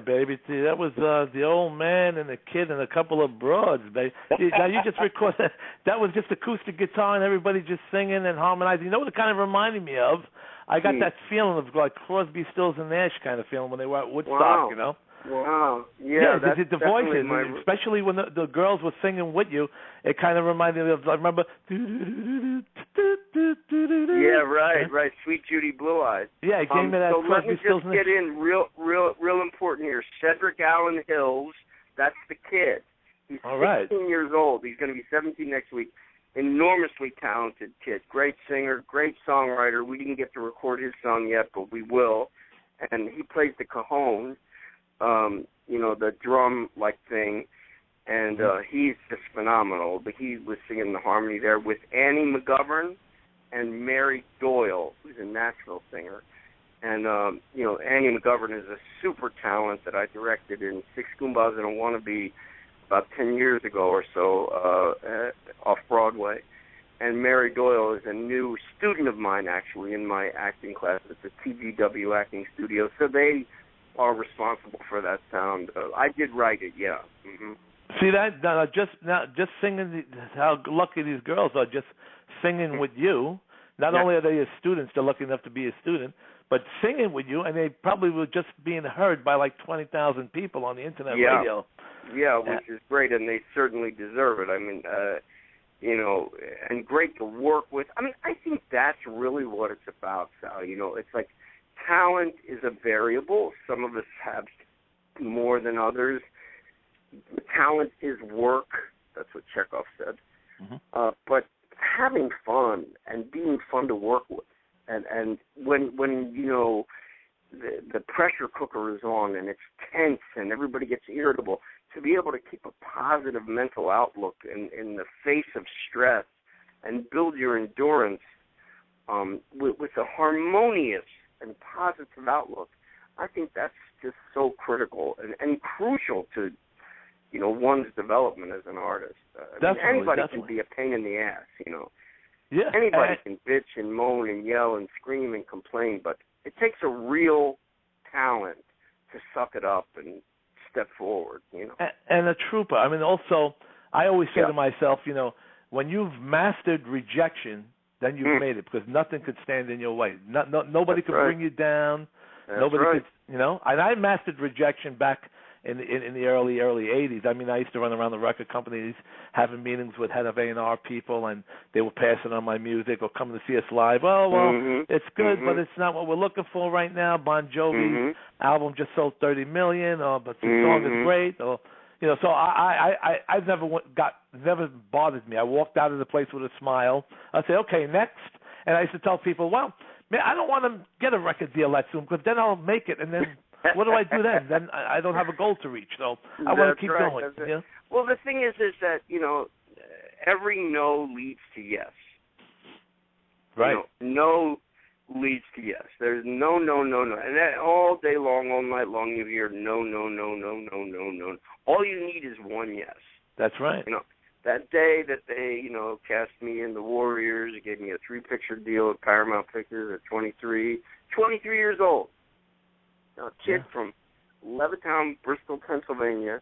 baby. See, that was the old man and the kid and a couple of broads, baby. Now you just record that was just acoustic guitar and everybody just singing and harmonizing. You know what it kind of reminded me of? I got that feeling of like Crosby, Stills and Nash kind of feeling when they were at Woodstock, you know. Wow. Yeah, that's the voices, especially when the girls were singing with you, it kind of reminded me of, I remember. Yeah, right. Sweet Judy Blue Eyes. Yeah, it gave me that so Crosby, Stills and Nash. Let me just get in real important here. Cedric Allen Hills, that's the kid. He's 16 years old. He's going to be 17 next week. Enormously talented kid. Great singer, great songwriter. We didn't get to record his song yet, but we will. And he plays the cajon. The drum-like thing, and he's just phenomenal. But he was singing the harmony there with Annie McGovern and Mary Doyle, who's a Nashville singer. And, Annie McGovern is a super talent that I directed in Six Goombas and a Wannabe about 10 years ago or so off-Broadway. And Mary Doyle is a new student of mine, actually, in my acting class at the TGW Acting Studio. So they are responsible for that sound. I did write it, yeah. Mm-hmm. See that? Just singing. How lucky these girls are just singing with you. Not only are they your students, they're lucky enough to be a student, but singing with you, and they probably were just being heard by like 20,000 people on the internet radio. Yeah, which is great, and they certainly deserve it. I mean, and great to work with. I mean, I think that's really what it's about, Sal. It's like, talent is a variable. Some of us have more than others. Talent is work. That's what Chekhov said. Mm-hmm. But having fun and being fun to work with, and when the pressure cooker is on and it's tense and everybody gets irritable, to be able to keep a positive mental outlook in the face of stress and build your endurance with a harmonious and positive outlook, I think that's just so critical and crucial to, one's development as an artist. Anybody can be a pain in the ass, Yeah. Anybody can bitch and moan and yell and scream and complain, but it takes a real talent to suck it up and step forward, And a trooper. I mean, also, I always say to myself, when you've mastered rejection, then you've made it, because nothing could stand in your way. Nobody could bring you down. Nobody could, And I mastered rejection back in the early 80s. I mean, I used to run around the record companies having meetings with head of A&R people, and they were passing on my music or coming to see us live. Oh, well, it's good, but it's not what we're looking for right now. Bon Jovi's album just sold 30 million, but the song is great. Or, so I've never bothered me. I walked out of the place with a smile. I say, okay, next. And I used to tell people, well, man, I don't want to get a record deal that soon, because then I'll make it, and then what do I do then? Then I don't have a goal to reach, so I want to keep going. Well, the thing is that, every no leads to yes. Right. No leads to yes. There's no. And that all day long, all night long, you hear no. All you need is one yes. That's right. That day that they, cast me in the Warriors, it gave me a 3-picture deal with Paramount Pictures at 23 years old. A kid from Levittown, Bristol, Pennsylvania,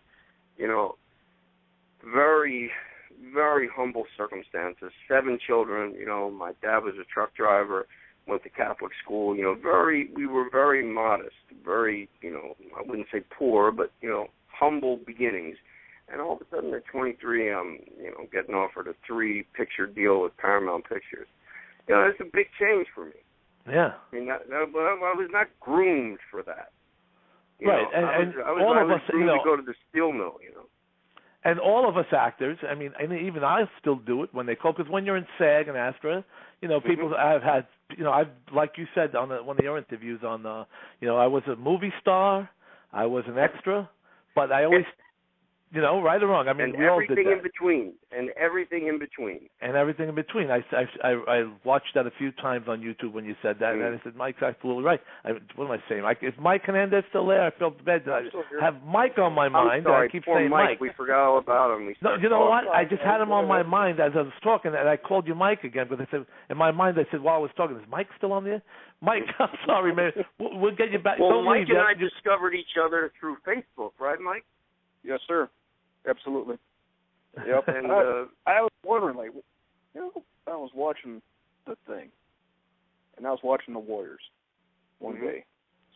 very, very humble circumstances, 7 children, my dad was a truck driver, went to Catholic school, we were very modest, very, I wouldn't say poor, but, humble beginnings. And all of a sudden at 23, I'm, getting offered a 3-picture deal with Paramount Pictures. It's a big change for me. Yeah. I mean, I was not groomed for that. Right, and all of us, to go to the steel mill, And all of us actors, I mean, and even I still do it when they call, because when you're in SAG and ASTRA, people I've had, I've, like you said on one of your interviews on, I was a movie star, I was an extra, but I always You know, right or wrong. I mean, and we all did everything that. in between, and everything in between. And everything in between. I watched that a few times on YouTube when you said that, and I said, Mike's absolutely right. What am I saying? Is Mike Hernandez still there? I felt bad that I have Mike on my mind. I'm sorry, I keep poor saying Mike. We forgot all about him. No, you know what? I just had him on my mind as I was talking, and I called you Mike again, because I said, in my mind, I said, while I was talking, is Mike still on there? Mike, I'm sorry, man. We'll get you back. Well, Don't Mike leave and yet. I discovered each other through Facebook, right, Mike? Yes, sir. Absolutely. Yep. And I was wondering, like, you know, I was watching the thing, and I was watching the Warriors one day.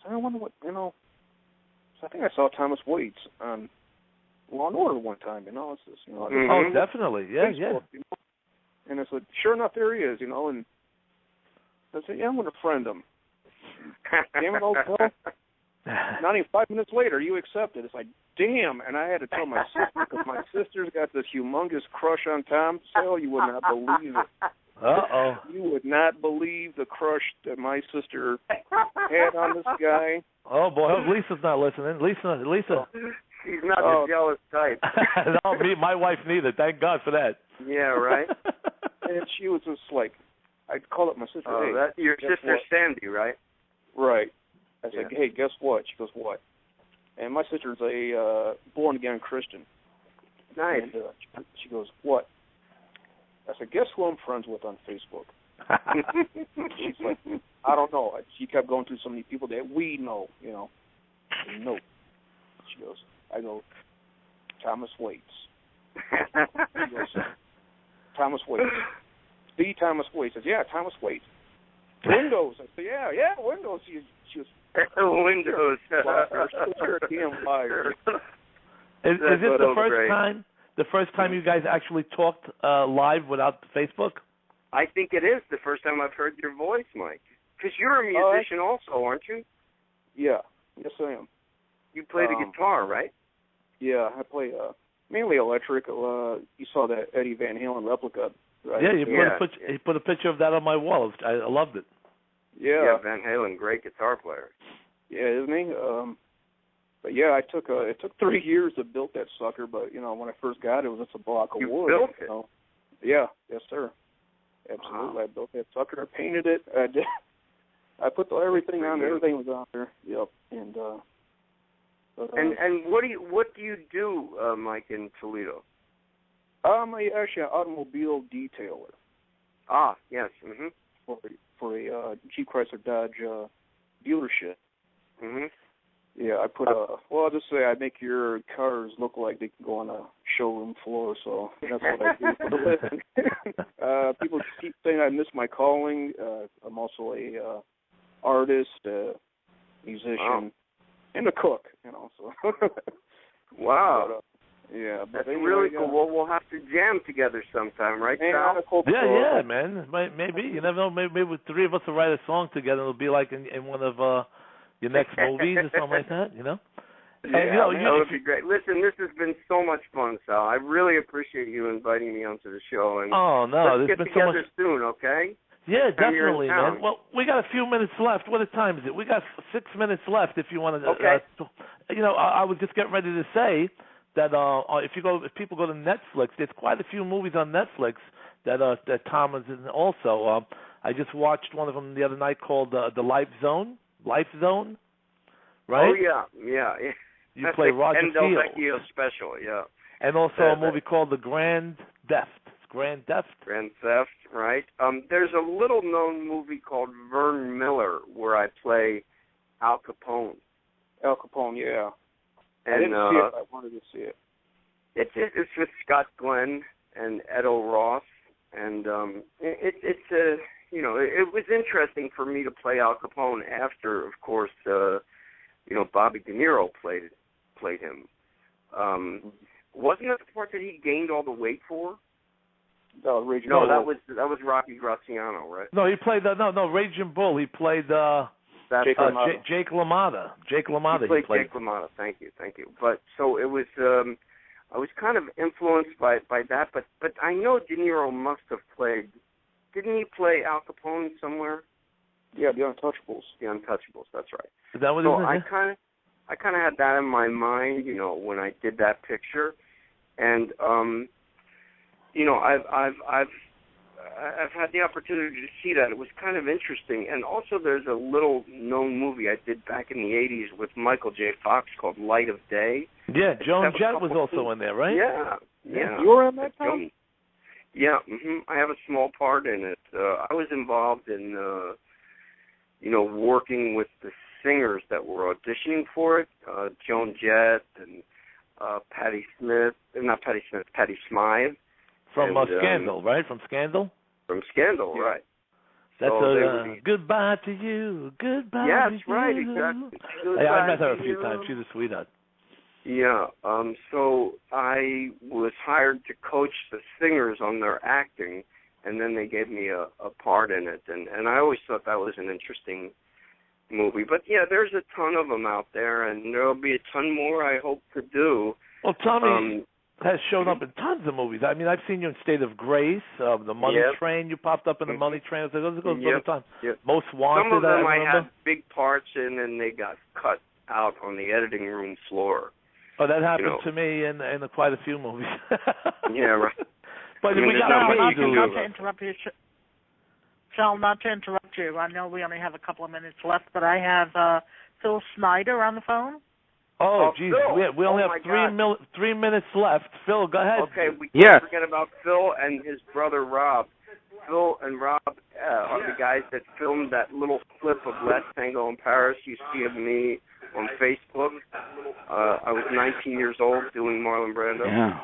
So I wonder what, you know. So I think I saw Thomas Waits on Law and Order one time. You know, it's just, you know. Oh, definitely. Yeah, Facebook, you know? And I said, sure enough, there he is. You know, and I said, yeah, I'm going to friend him. Damn it, old fellow. Not even 5 minutes later, you accepted. It's like, damn. And I had to tell my sister, because my sister's got this humongous crush on Tom Sale. You would not believe it. Uh-oh. You would not believe the crush that my sister had on this guy. Oh, boy. I hope Lisa's not listening. Lisa. She's not the jealous type. No, my wife neither. Thank God for that. Yeah, right? And she was just like, I'd call up my sister. Oh, hey, that's your sister what? Sandy, right? Right. I said, hey, guess what? She goes, what? And my sister's a born-again Christian. Nice. And she goes, what? I said, guess who I'm friends with on Facebook? She's like, I don't know. She kept going through so many people that we know, you know. No. She goes, I go, Thomas Waits. She goes, Thomas Waits. The Thomas Waits. I said, yeah, Thomas Waits. Windows. I said, yeah, Windows. She was Windows. You're a damn liar. Is it the first time you guys actually talked live without Facebook? I think it is the first time I've heard your voice, Mike. Because you're a musician also, aren't you? Yeah. Yes, I am. You play the guitar, right? Yeah, I play mainly electric. You saw that Eddie Van Halen replica, right? Yeah, you put a picture of that on my wall. I loved it. Yeah, Van Halen, great guitar player. Yeah, isn't he? But yeah, it took 3 years to build that sucker. But you know, when I first got it, was just a block of wood. You built it? You know? Yeah, yes, sir. Absolutely, wow. I built that sucker. I painted it. I did. I put everything on there. Everything was on there. Yep. And and what do you do, Mike, in Toledo? I'm actually an automobile detailer. Ah, yes. Mm-hmm. For a Jeep Chrysler Dodge dealership. Mm-hmm. Yeah, I put I'll just say I make your cars look like they can go on a showroom floor, so that's what I do for a living. People keep saying I miss my calling. I'm also a artist, musician, and a cook, you know, so. Wow. But, yeah, that's really cool. Well, we'll have to jam together sometime, right, Sal? Yeah, man. Maybe. You never know. Maybe with three of us will write a song together. It'll be like in one of your next movies or something like that, you know? Yeah, and, that would be great. Listen, this has been so much fun, Sal. I really appreciate you inviting me onto the show. And let's get together soon, okay? Yeah, definitely, man. Well, we got a few minutes left. What time is it? We got 6 minutes left if you want to. Okay. I was just getting ready to say that if people go to Netflix, there's quite a few movies on Netflix that Tom is in also. I just watched one of them the other night called The Life Zone. Life Zone, right? Oh yeah. You play Roger Del Field. Vecchio special, yeah. And also a movie called The Grand Theft. Grand Theft, right? There's a little-known movie called Vern Miller where I play Al Capone. Al Capone, yeah. And, I didn't see it. I wanted to see it. It's with Scott Glenn and Edo Ross, and it was interesting for me to play Al Capone after, of course, Bobby De Niro played him. Wasn't that the part that he gained all the weight for? No, Raging Bull. No, that was Rocky Graziano, right? No, he played Raging Bull. He played Jake LaMotta. Jake LaMotta. He played Jake LaMotta. Thank you. But so it was. I was kind of influenced by that, but I know De Niro must have played. Didn't he play Al Capone somewhere? Yeah, The Untouchables. The Untouchables. That's right. Is that what so it is? I kind of had that in my mind, when I did that picture. And I've had the opportunity to see that. It was kind of interesting. And also there's a little known movie I did back in the 80s with Michael J. Fox called Light of Day. Yeah, Joan Jett was also in there, right? Yeah. You were in that, Tom? Yeah, I have a small part in it. I was involved in, working with the singers that were auditioning for it, Joan Jett and Patti Smythe. From Scandal, right? From Scandal? From Scandal, yeah. Right. That's goodbye to you, goodbye to you. Yeah, that's right, exactly. Hey, I met her a few times. She's a sweetheart. Yeah, so I was hired to coach the singers on their acting, and then they gave me a part in it, and I always thought that was an interesting movie. But, yeah, there's a ton of them out there, and there'll be a ton more I hope to do. Well, Tommy has shown up in tons of movies. I mean, I've seen you in State of Grace, the Money Train. You popped up in the Money Train. Those go all the time. Yep. Most Wanted. Some of them I had big parts in, and they got cut out on the editing room floor. Oh, that happened to me in quite a few movies. Yeah, right. But we got not to interrupt you. Sal, not to interrupt you. I know we only have a couple of minutes left, but I have Phil Snyder on the phone. Oh, geez, we only have 3 minutes left. Phil, go ahead. Okay, we can't forget about Phil and his brother Rob. Phil and Rob are the guys that filmed that little clip of Last Tango in Paris you see of me on Facebook. I was 19 years old doing Marlon Brando. Yeah.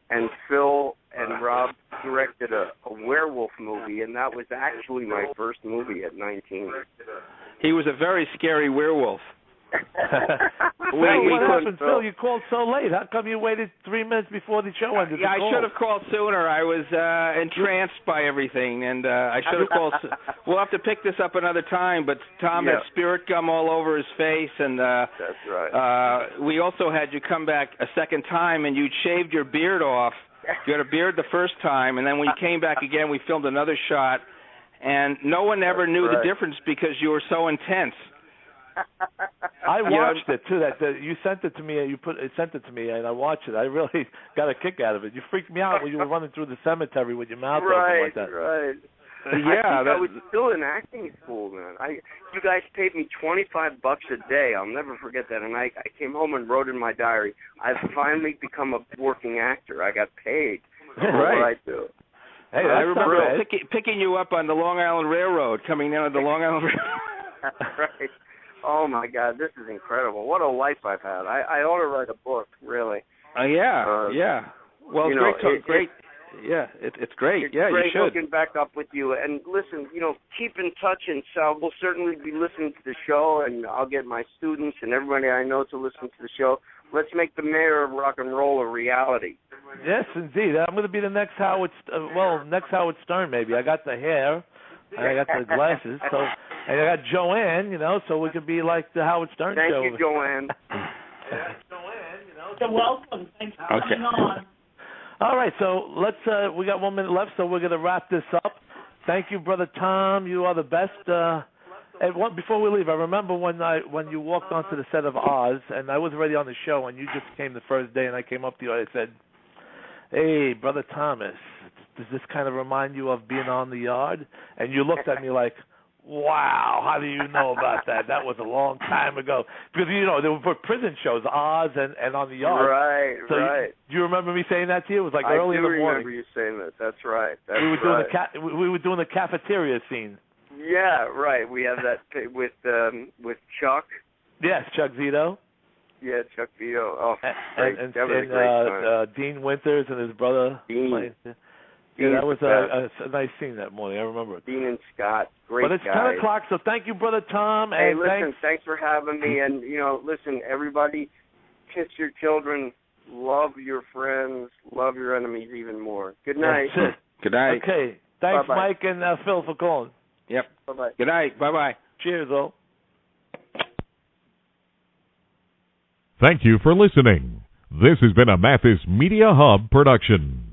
And Phil and Rob directed a werewolf movie, and that was actually my first movie at 19. He was a very scary werewolf. What happened, Phil? You called so late. How come you waited 3 minutes before the show ended? Yeah, I should have called sooner. I was entranced by everything, and I should have called. We'll have to pick this up another time, but Tom had spirit gum all over his face, and that's right. We also had you come back a second time, and you shaved your beard off. You had a beard the first time, and then when you came back again, we filmed another shot, and no one ever knew the difference because you were so intense. I watched it too. You sent it to me. Sent it to me, and I watched it. I really got a kick out of it. You freaked me out when you were running through the cemetery with your mouth open like that. Right. Yeah, I was still in acting school, man. You guys paid me $25 a day. I'll never forget that. And I came home and wrote in my diary, I've finally become a working actor. I got paid for what I do. Hey, I remember picking you up on the Long Island Railroad, coming down to the Long Island Railroad. Right. Oh, my God, this is incredible. What a life I've had. I ought to write a book, really. Yeah. Well, great. Yeah, it's great. It's great you should. Hooking back up with you. And listen, keep in touch, and Sal will certainly be listening to the show, and I'll get my students and everybody I know to listen to the show. Let's make the Mayor of Rock and Roll a reality. Yes, indeed. I'm going to be the next Howard Stern, maybe. I got the hair. I got the glasses, and I got Joanne, so we could be like the Howard Stern show. Thank you, Joanne. You're welcome. Thanks for coming on. All right, so we got 1 minute left, so we're going to wrap this up. Thank you, Brother Tom. You are the best. And before we leave, I remember when you walked onto the set of Oz, and I was already on the show, and you just came the first day, and I came up to you, and I said, hey, Brother Thomas, does this kind of remind you of being on the yard? And you looked at me like, wow, how do you know about that? That was a long time ago. Because, they were prison shows, Oz and On the Yard. Right, so right. Do you remember me saying that to you? It was like early in the morning. I do remember you saying that. That's right. We were doing the cafeteria scene. Yeah, right. We have that with Chuck. Yes, Chuck Zito. Yeah, Chuck Zito. Oh, great. And that was a great time. Dean Winters and his brother. Dean. Yeah, that was a nice scene that morning. I remember it. Dean and Scott, great guys. But it's 10 o'clock, so thank you, Brother Tom. Hey, and listen, thanks for having me. And, listen, everybody, kiss your children, love your friends, love your enemies even more. Good night. That's it. Good night. Okay. Thanks, Bye-bye. Mike and Phil, for calling. Yep. Bye-bye. Good night. Bye-bye. Cheers, all. Thank you for listening. This has been a Mathis Media Hub production.